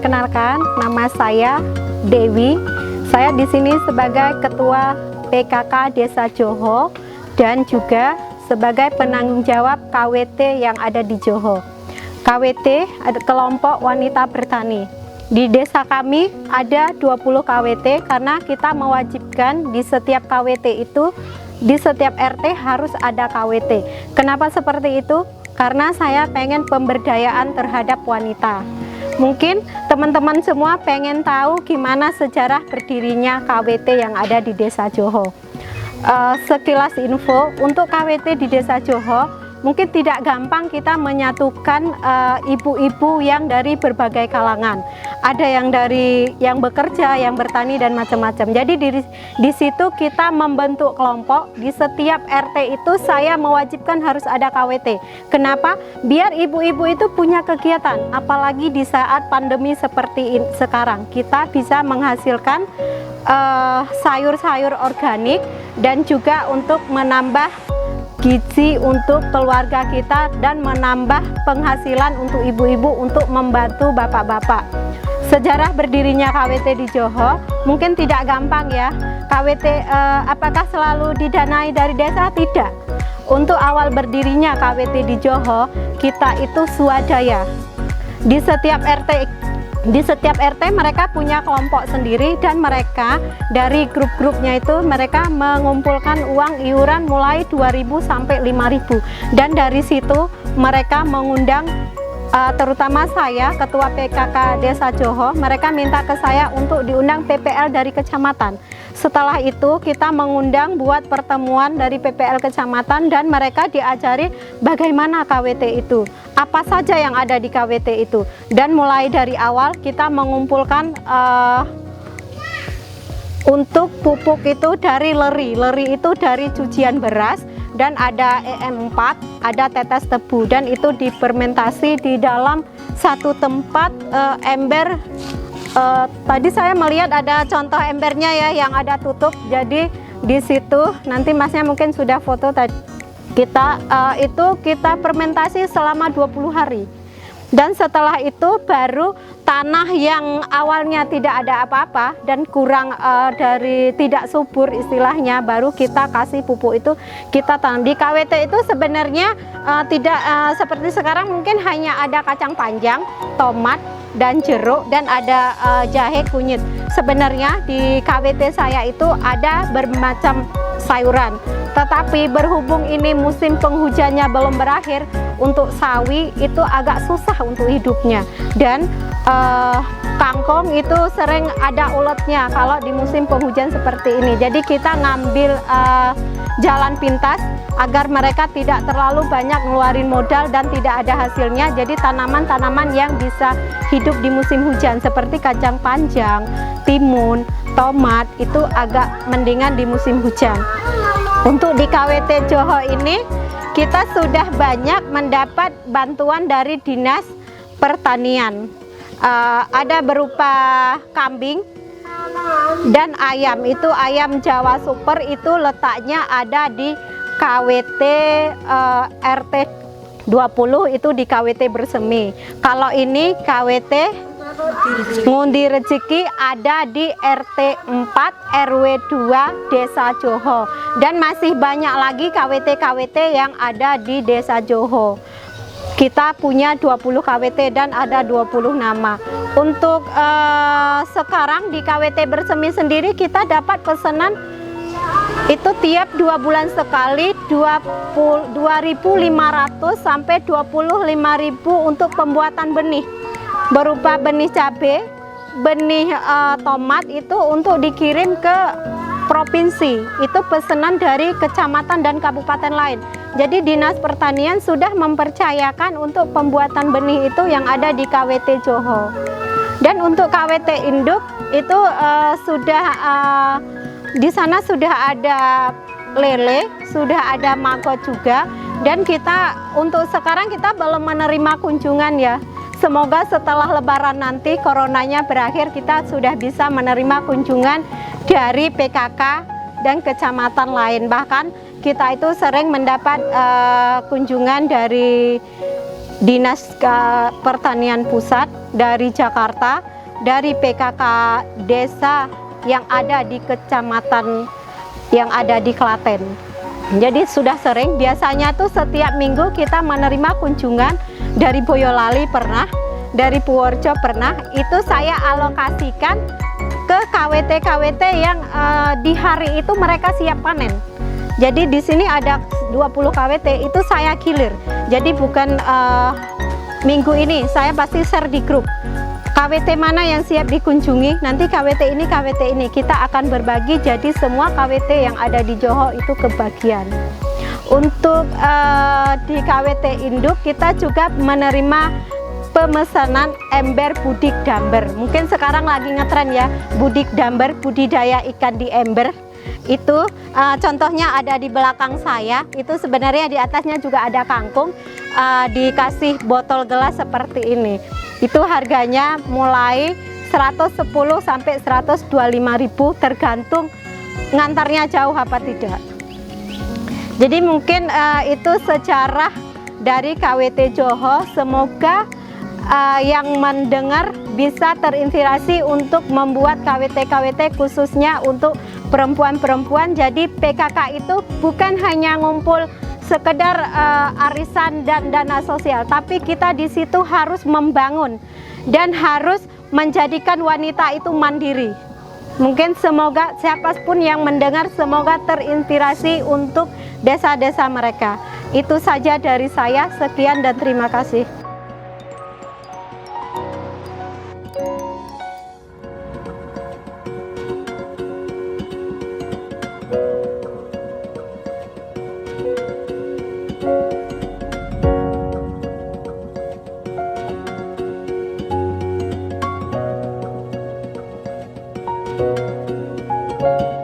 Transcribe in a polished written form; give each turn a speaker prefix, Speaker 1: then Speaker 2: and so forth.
Speaker 1: Perkenalkan, nama saya Dewi. Saya di sini sebagai Ketua PKK Desa Joho dan juga sebagai penanggung jawab KWT yang ada di Joho. KWT ada kelompok wanita bertani. Di desa kami ada 20 KWT karena kita mewajibkan di setiap KWT itu, di setiap RT harus ada KWT. Kenapa seperti itu? Karena saya pengen pemberdayaan terhadap wanita. Mungkin teman-teman semua pengen tahu gimana sejarah berdirinya KWT yang ada di Desa Joho. Sekilas info, untuk KWT di Desa Joho, mungkin tidak gampang kita menyatukan ibu-ibu yang dari berbagai kalangan. Ada yang dari yang bekerja, yang bertani dan macam-macam. Jadi di situ kita membentuk kelompok. Di setiap RT itu saya mewajibkan harus ada KWT. Kenapa? Biar ibu-ibu itu punya kegiatan. Apalagi di saat pandemi seperti sekarang, kita bisa menghasilkan sayur-sayur organik dan juga untuk menambah gizi untuk keluarga kita dan menambah penghasilan untuk ibu-ibu untuk membantu bapak-bapak. Sejarah berdirinya KWT di Joho mungkin tidak gampang ya. KWT apakah selalu didanai dari desa? Tidak. Untuk awal berdirinya KWT di Joho, kita itu swadaya. Di setiap RT mereka punya kelompok sendiri dan mereka dari grup-grupnya itu mereka mengumpulkan uang iuran mulai 2.000 sampai 5.000 dan dari situ mereka mengundang terutama saya Ketua PKK Desa Joho, mereka minta ke saya untuk diundang PPL dari kecamatan. Setelah itu kita mengundang buat pertemuan dari PPL kecamatan dan mereka diajari bagaimana KWT itu, apa saja yang ada di KWT itu. Dan mulai dari awal kita mengumpulkan untuk pupuk itu dari leri itu dari cucian beras, dan ada EM4, ada tetes tebu, dan itu difermentasi di dalam satu tempat ember. Tadi saya melihat ada contoh embernya ya yang ada tutup. Jadi di situ nanti masnya mungkin sudah foto tadi. Itu kita fermentasi selama 20 hari. Dan setelah itu baru tanah yang awalnya tidak ada apa-apa dan kurang dari tidak subur istilahnya, baru kita kasih pupuk itu kita tanam. Di KWT itu sebenarnya tidak seperti sekarang, mungkin hanya ada kacang panjang, tomat, dan jeruk, dan ada jahe kunyit. Sebenarnya di KWT saya itu ada bermacam sayuran. Tetapi berhubung ini musim penghujannya belum berakhir, untuk sawi itu agak susah untuk hidupnya. Dan kangkung itu sering ada uletnya kalau di musim penghujan seperti ini. Jadi kita ngambil jalan pintas agar mereka tidak terlalu banyak ngeluarin modal dan tidak ada hasilnya. Jadi tanaman-tanaman yang bisa hidup di musim hujan seperti kacang panjang, timun, tomat itu agak mendingan di musim hujan. Untuk di KWT Joho ini kita sudah banyak mendapat bantuan dari Dinas Pertanian. Ada berupa kambing dan ayam. Itu ayam Jawa Super, itu letaknya ada di KWT RT 20, itu di KWT Bersemi. Kalau ini KWT Ngundi Rezeki ada di RT 4 RW 2 Desa Joho, dan masih banyak lagi KWT-KWT yang ada di Desa Joho. Kita punya 20 KWT dan ada 20 nama. Untuk sekarang di KWT Bersemi sendiri kita dapat pesanan itu tiap 2 bulan sekali 2.500 sampai 25.000 untuk pembuatan benih. Berupa benih cabai, benih tomat itu untuk dikirim ke provinsi. Itu pesanan dari kecamatan dan kabupaten lain. Jadi Dinas Pertanian sudah mempercayakan untuk pembuatan benih itu yang ada di KWT Joho. Dan untuk KWT induk itu di sana sudah ada lele, sudah ada maggot juga. Dan kita untuk sekarang kita belum menerima kunjungan ya. Semoga setelah Lebaran nanti coronanya berakhir, kita sudah bisa menerima kunjungan dari PKK dan kecamatan lain. Bahkan kita itu sering mendapat kunjungan dari Dinas Pertanian Pusat, dari Jakarta, dari PKK desa yang ada di kecamatan yang ada di Klaten. Jadi sudah sering, biasanya tuh setiap minggu kita menerima kunjungan dari Boyolali pernah, dari Purworejo pernah. Itu saya alokasikan ke KWT-KWT yang di hari itu mereka siap panen. Jadi di sini ada 20 KWT, itu saya gilir. Jadi bukan minggu ini, saya pasti share di grup. KWT mana yang siap dikunjungi, nanti KWT ini kita akan berbagi, jadi semua KWT yang ada di Johor itu kebagian. Untuk di KWT induk kita juga menerima pemesanan ember budik damber. Mungkin sekarang lagi ngetren ya, budik damber, budidaya ikan di ember. Itu contohnya ada di belakang saya, itu sebenarnya di atasnya juga ada kangkung, dikasih botol gelas seperti ini. Itu harganya mulai 110 sampai 125.000 tergantung ngantarnya jauh apa tidak. Jadi mungkin itu sejarah dari KWT Johor. Semoga yang mendengar bisa terinspirasi untuk membuat KWT-KWT khususnya untuk perempuan-perempuan. Jadi PKK itu bukan hanya ngumpul sekedar arisan dan dana sosial, tapi kita di situ harus membangun dan harus menjadikan wanita itu mandiri. Mungkin semoga siapapun yang mendengar semoga terinspirasi untuk desa-desa mereka. Itu saja dari saya, sekian dan terima kasih. Thank you.